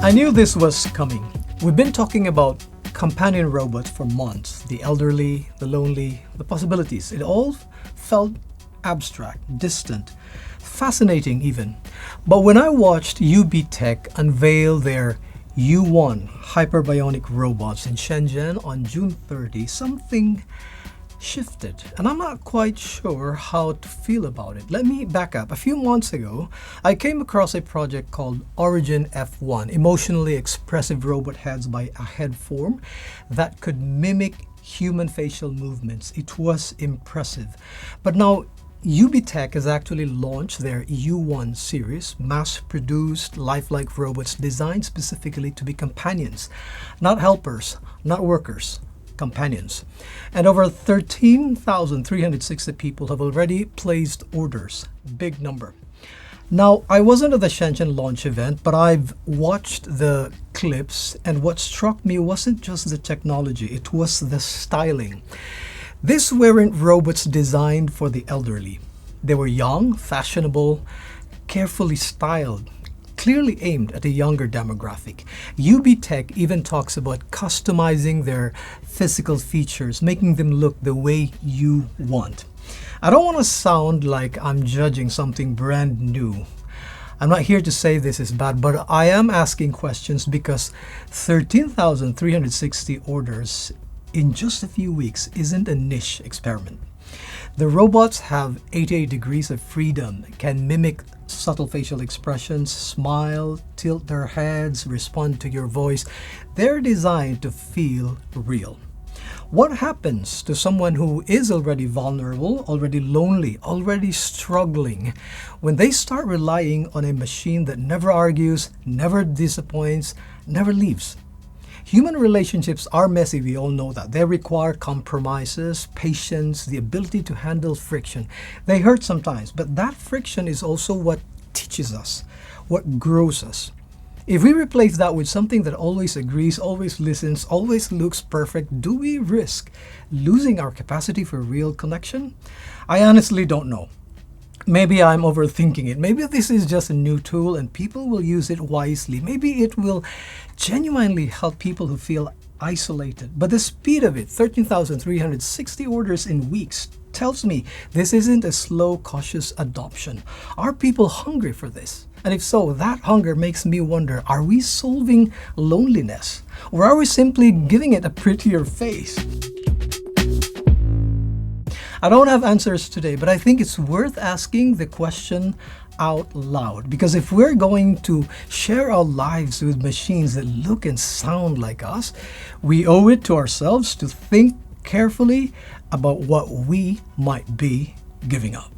I knew this was coming. We've been talking about companion robots for months. The elderly, the lonely, the possibilities. It all felt abstract, distant, fascinating even. But when I watched UBTech unveil their U1 hyperbionic robots in Shenzhen on June 30, something shifted, and I'm not quite sure how to feel about it. Let me back up. A few months ago, I came across a project called Origin F1, emotionally expressive robot heads by a head form that could mimic human facial movements. It was impressive. But now UBTech has actually launched their U1 series, mass-produced lifelike robots designed specifically to be companions, not helpers, not workers, companions. And over 13,360 people have already placed orders. Big number. Now, I wasn't at the Shenzhen launch event, but I've watched the clips, and what struck me wasn't just the technology, it was the styling. These weren't robots designed for the elderly. They were young, fashionable, carefully styled, clearly aimed at a younger demographic. UBTech even talks about customizing their physical features, making them look the way you want. I don't want to sound like I'm judging something brand new. I'm not here to say this is bad, but I am asking questions because 13,360 orders in just a few weeks isn't a niche experiment. The robots have 88 degrees of freedom, can mimic subtle facial expressions, smile, tilt their heads, respond to your voice. They're designed to feel real. What happens to someone who is already vulnerable, already lonely, already struggling, when they start relying on a machine that never argues, never disappoints, never leaves? Human relationships are messy, we all know that. They require compromises, patience, the ability to handle friction. They hurt sometimes, but that friction is also what teaches us, what grows us. If we replace that with something that always agrees, always listens, always looks perfect, do we risk losing our capacity for real connection? I honestly don't know. Maybe I'm overthinking it. Maybe this is just a new tool and people will use it wisely. Maybe it will genuinely help people who feel isolated. But the speed of it, 13,360 orders in weeks, tells me this isn't a slow, cautious adoption. Are people hungry for this? And if so, that hunger makes me wonder, are we solving loneliness? Or are we simply giving it a prettier face? I don't have answers today, but I think it's worth asking the question out loud. Because if we're going to share our lives with machines that look and sound like us, we owe it to ourselves to think carefully about what we might be giving up.